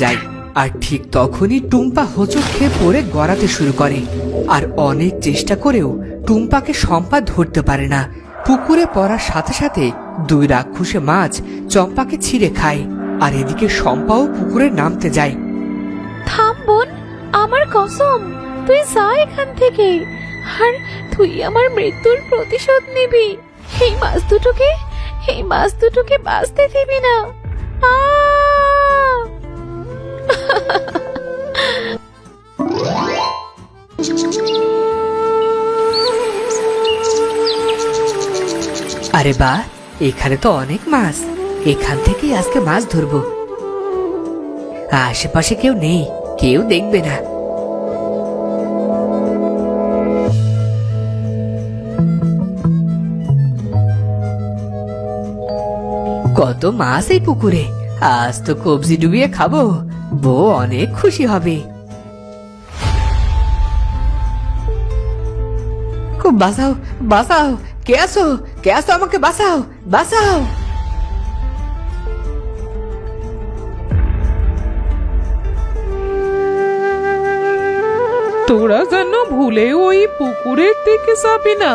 যায়। আর ঠিক তখনই টুম্পা হোঁচট খেয়ে পড়ে গড়াতে শুরু করে। আর অনেক চেষ্টা করেও টুম্পাকে শম্পা ধরতে পারে না। পুকুরে পড়ার সাথে সাথে দুই রাক্ষসে মাছ চম্পাকে ছিঁড়ে খায়। আর এদিকে শম্পাও পুকুরে নামতে যায়। থাম বোন, আমার কসম, তুই যা এখান থেকে। আর তুই আমার মৃত্যুর প্রতিশোধ নিবি। এই মাছ দুটোকে বাঁচতে দিবি না। আরে বাহ, এখানে তো অনেক মাছ। এখান থেকেই আজকে মাছ ধরবো। আশেপাশে কেউ নেই, কেউ দেখবে না। কত মাছ এই পুকুরে, আজ তো কবজি ডুবিয়ে খাবো। বউ অনেক খুশি হবে। খুব বাঁচাও, বাঁচাও, কে আছো? কে আছো? আমাকে বাঁচাও, বাঁচাও। তোরা যেন ভুলে ওই পুকুরের দিকে যাবি না।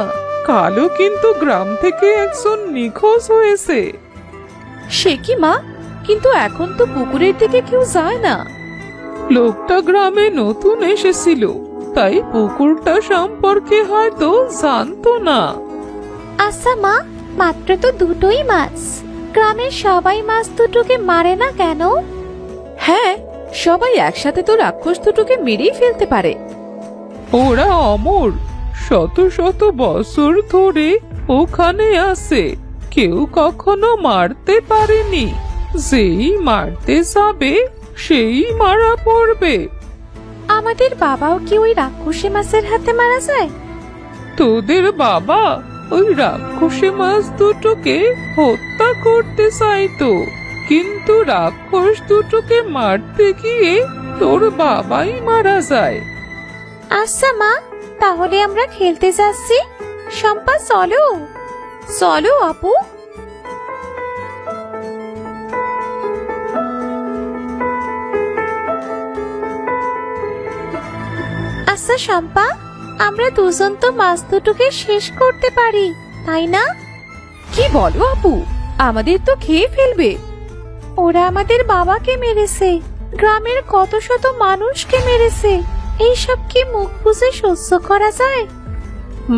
কালও কিন্তু গ্রাম থেকে একজন নিখোঁজ হয়েছে। সে কি মা? কিন্তু এখন তো পুকুরের দিকে কেউ যায় না। লোকটা গ্রামে নতুন এসেছিল, তাই পুকুরটা সম্পর্কে হয়তো জানতো না। আচ্ছা মা, মাত্র তো দুটোই মাছ। গ্রামের সবাই মাছ দুটোকে মারে না কেন? হ্যাঁ, সবাই একসাথে তো রাক্ষস দুটোকে মেরেই ফেলতে পারে। ওরা অমর, শত শত বছর ধরে ওখানে আছে। কেউ কখনো মারতে পারেনি। যেই মারতে যাবে সেই মারা পড়বে। আমাদের বাবাও কি ওই রাক্ষসী মাছের হাতে মারা যায়? তোদের বাবা ওই রাক্ষসী মাছ দুটোকে হত্যা করতে চাইতো, কিন্তু রাক্ষস দুটোকে মারতে গিয়ে তোর বাবাই মারা যায়। আচ্ছা মা, তাহলে আমরা খেলতে যাচ্ছি। শম্পা চলো, চলো আপু। আচ্ছা শম্পা, আমরা দুজন তো মাছ দুটোকে শেষ করতে পারি, তাই না? কি বলো আপু, আমাদের তো খেয়ে ফেলবে। ওরা আমাদের বাবাকে মেরেছে, গ্রামের কত শত মানুষকে মেরেছে। এইসব কি মুখ বুজে সহ্য করা যায়?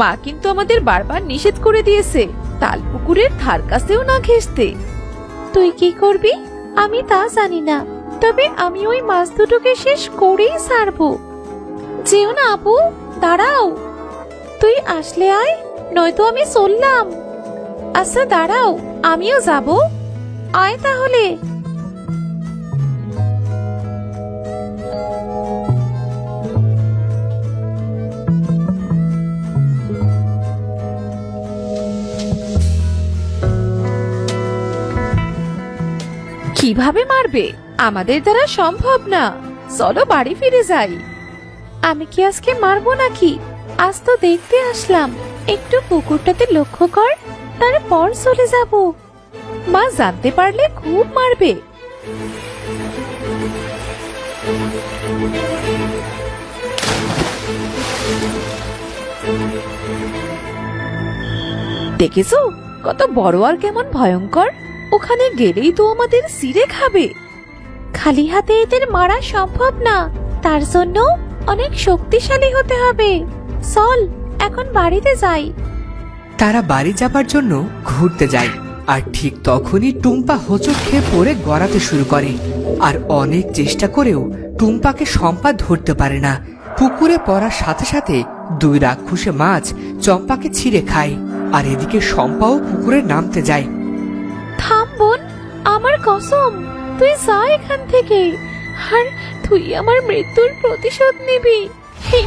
মা কিন্তু আমাদের বারবার নিষেধ করে দিয়েছে তালপুকুরের ধার কাছেও না ঘেঁষতে। তুই কি করবি আমি তা জানি না, তবে আমি ওই মাছ দুটোকে শেষ করেই ছাড়বো। যেও না আপু, দাঁড়াও। তুই আসলে আয়, নয়তো আমি চললাম। আচ্ছা দাঁড়াও, আমিও যাব। আয় তাহলে। কিভাবে মারবে? আমাদের দ্বারা সম্ভব না। চলো বাড়ি ফিরে যাই। আমি কি আজকে মারবো নাকি? আজ তো দেখতে আসলাম, একটু পুকুরটাতে লক্ষ্য কর, তারপর চলে যাব। মা জানতে পারলে খুব মারবে। দেখেছো কত বড় আর কেমন ভয়ঙ্কর? ওখানে গেলেই তো আমাদের ছিঁড়ে খাবে। খালি হাতে এদের মারা সম্ভব না, তার জন্য অনেক শক্তিশালী হতে হবে। চল এখন বাড়িতে যাই। তারা বাড়ি যাবার জন্য ঘুরতে যায়। আর ঠিক তখনই টুম্পা হোঁচট খেয়ে পড়ে গড়াতে শুরু করে। আর অনেক চেষ্টা করেও টুম্পাকে শম্পা ধরতে পারে না। পুকুরে পড়ার সাথে সাথে দুই রাক্ষসে মাছ চম্পাকে ছিঁড়ে খায়। আর এদিকে শম্পাও পুকুরে নামতে যায়। থাম বোন, আমার কসম, তুই যা এখান থেকে। আর তুই আমার মৃত্যুর প্রতিশোধ নিবি। এই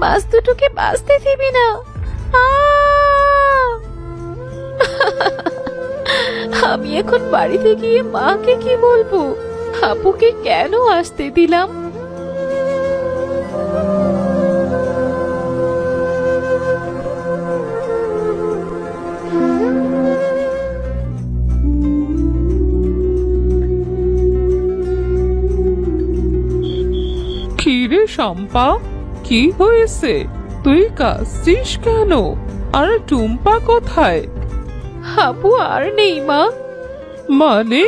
মাছ দুটোকে বাঁচতে দিবি না। আমি এখন বাড়িতে গিয়ে মাকে কি বলবো? আপুকে কেন আসতে দিলাম? কিরে শম্পা, কি হয়েছে? তুই কাঁদছিস কেন? আর টুম্পা কোথায়? আপু আর নেই মা। মানে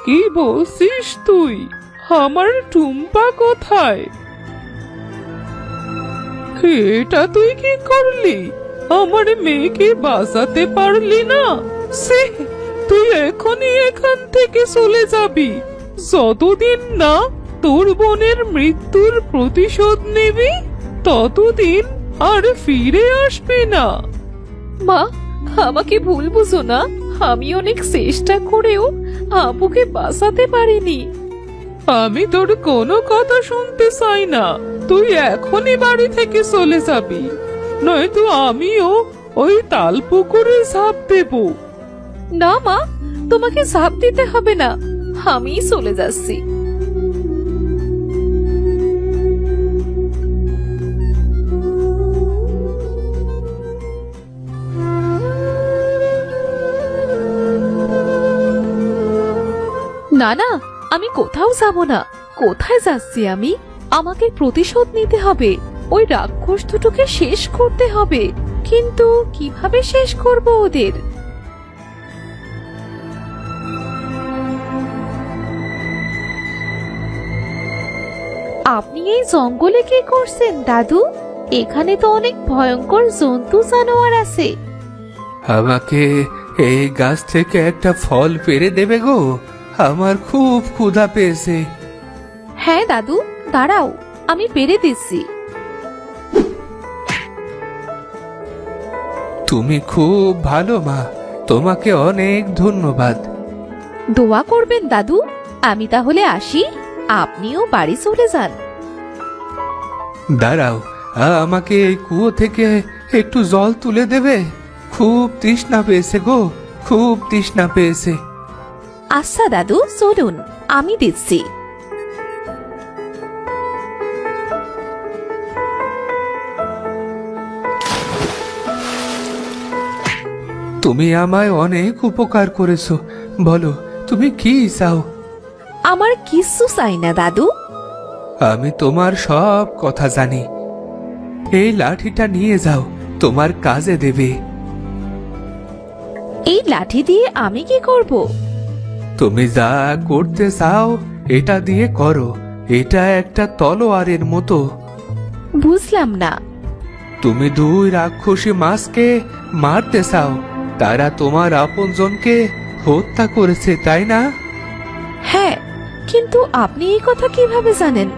কি বলছিস তুই? আমার টুম্পা কোথায়? এটা তুই কি করলি? আমার মেয়েকে বাঁচাতে পারলি না? সে, তুই এখনই এখান থেকে চলে যাবি যতদিন না তোর বোনের মৃত্যুর প্রতিশোধ নিবি, ততদিন আর ফিরে আসবি না। মা, আমাকে ভুল বুঝো না। আমি অনেক চেষ্টা করেও আপুকে বাঁচাতে পারিনি। আমি তোর কোনো কথা শুনতে চাই না। তুই এখনই বাড়ি থেকে চলে যাবি, নয়তো আমিও ওই তাল পুকুরে ঝাঁপ দেব। না মা, তোমাকে ঝাঁপ দিতে হবে না, আমিই চলে যাচ্ছি। না না, আমি কোথাও যাব না। কোথায় যাচ্ছি আমি? আমাকে প্রতিশোধ নিতে হবে, ওই রাক্ষস দুটোকে শেষ করতে হবে। কিন্তু কিভাবে শেষ করব ওদের? আপনি এই জঙ্গলে কি করছেন দাদু? এখানে তো অনেক ভয়ঙ্কর জন্তু জানোয়ার আছে। আমাকে এই গাছ থেকে একটা ফল পেড়ে দেবে গো, আমার খুব ক্ষুধা পেয়েছে। হ্যাঁ দাদু, দাঁড়াও, আমি পেরে দিচ্ছি। তুমি খুব ভালো মা, তোমাকে অনেক ধন্যবাদ। দোয়া করবেন দাদু। আমি তাহলে আসি, আপনিও বাড়ি চলে যান। দাঁড়াও, আমাকে এই কুয়ো থেকে একটু জল তুলে দেবে? খুব তৃষ্ণা পেয়েছে গো, খুব তৃষ্ণা পেয়েছে। আচ্ছা দাদু, চলুন, আমি দিচ্ছি। তুমি আমায় অনেক উপকার করেছো, বলো তুমি কি চাও? আমার কিচ্ছু চাই না দাদু। আমি তোমার সব কথা জানি। এই লাঠিটা নিয়ে যাও, তোমার কাজে দেবে। এই লাঠি দিয়ে আমি কি করব? তুমি যা করতে চাও এটা দিয়ে করো। এটা একটা তলোয়ারের মতো। বুঝলাম না। তুমি দুই রাক্ষসী মাছকে মারতে চাও, তারা তোমার আপনজনকে হত্যা করেছে, তাই না? হ্যাঁ, কিন্তু আপনি এই কথা কিভাবে জানেন?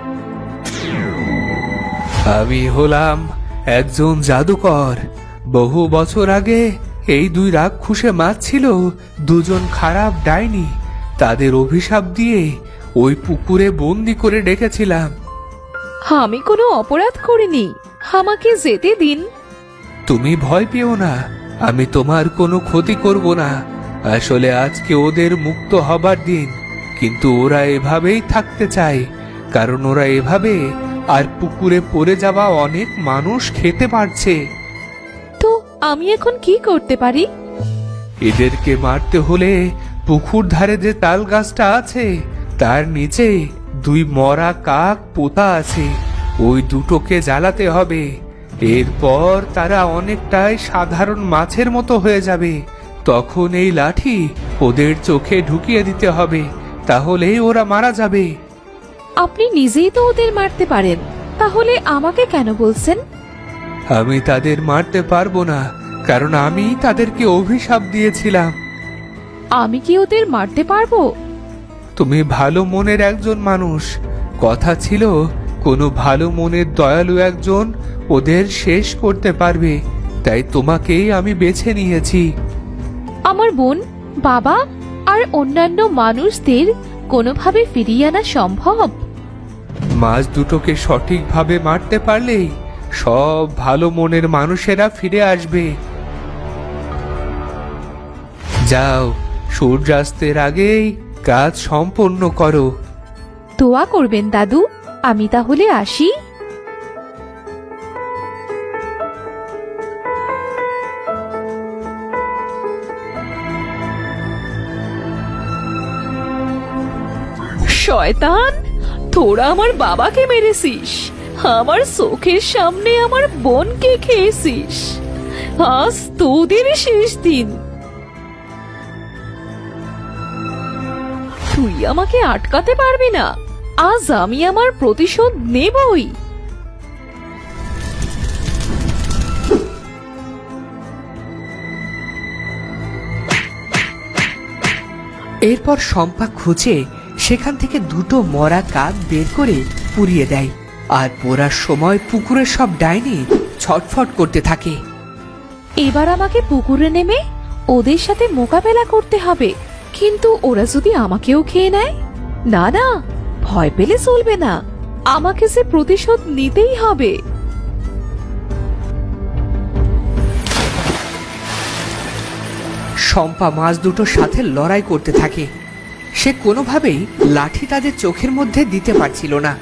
আমি হলাম একজন জাদুকর। বহু বছর আগে এই দুই রাক্ষসে মাছ ছিল দুজন খারাপ ডাইনি। তাদের অভিশাপ দিয়ে ওই পুকুরে বন্দি করে রেখেছিলাম। আমি কোনো অপরাধ করিনি, আমাকে যেতে দিন। তুমি ভয় পেও না, আমি তোমার কোনো ক্ষতি করব না। আসলে আজকে ওদের মুক্ত হবার দিন, কিন্তু ওরা এভাবেই থাকতে চায়, কারণ ওরা এভাবে আর পুকুরে পড়ে যাওয়া অনেক মানুষ খেতে পারছে। তো আমি এখন কি করতে পারি? এদেরকে মারতে হলে পুকুর ধারে যে তাল গাছটা আছে তার নিচে দুই মরা কাক পোতা আছে, ওই দুটোকে জ্বালাতে হবে। এরপর তারা অনেকটাই সাধারণ মাছের মতো হয়ে যাবে। তখন এই লাঠি ওদের চোখে ঢুকিয়ে দিতে হবে, তাহলেই ওরা মারা যাবে। আপনি নিজেই তো ওদের মারতে পারেন, তাহলে আমাকে কেন বলছেন? আমি তাদের মারতে পারবো না, কারণ আমি তাদেরকে অভিশাপ দিয়েছিলাম। আমি কি ওদের মারতে পারবো? তুমি ভালো মনের একজন মানুষ, কথা ছিল কোনো ভালো মনের দয়ালু একজন ওদের শেষ করতে পারবে, তাই তোমাকেই আমি বেছে নিয়েছি। আমার বোন, বাবা আর অন্যান্য মানুষদের কোনোভাবে ফিরিয়ে আনা সম্ভব? মাছ দুটোকে সঠিকভাবে মারতে পারলেই সব ভালো মনের মানুষেরা ফিরে আসবে। যাও, সূর্যাস্তের আগেই কাজ সম্পন্ন করো। দোয়া করবেন দাদু, আমি তাহলে আসি। শয়তান, তোরা আমার বাবাকে মেরেছিস, আমার চোখের সামনে আমার বোনকে খেয়েছিস। আজ তোদের শেষ দিন। তুই আমাকে আটকাতে পারবি না। আজ আমি আমার প্রতিশোধ নেবই। এরপর শম্পা খুঁজে সেখান থেকে দুটো মরা কাক বের করে পুড়িয়ে দেয়। আর পোড়ার সময় পুকুরের সব ডাইনি ছটফট করতে থাকে। এবার আমাকে পুকুরে নেমে ওদের সাথে মোকাবেলা করতে হবে। কিন্তু ওরা যদি আমাকেও খেয়ে নেয়? না না, ভয় পেলে চলবে না। আমাকে সে প্রতিশোধ নিতেই হবে। শম্পা মাছ দুটোর সাথে লড়াই করতে থাকে। সে কোনোভাবেই লাঠি তাদের চোখের মধ্যে দিতে পারছিল না।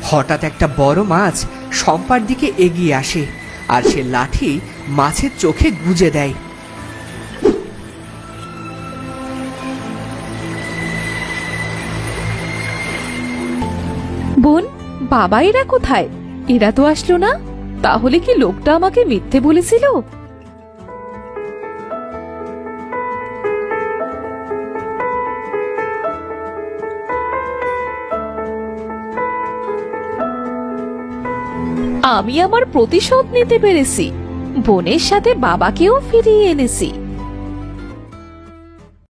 হঠাৎ একটা বড় মাছ শম্পার দিকে এগিয়ে আসে আর সে লাঠি মাছের চোখে গুজে দেয়। বোন, বাবা এরা কোথায়? এরা তো আসলো না। তাহলে কি লোকটা আমাকে মিথ্যে বলেছিল? আমি আমার প্রতিশোধ নিতে পেরেছি। বোনের সাথে বাবাকেও ফিরিয়ে এনেছি।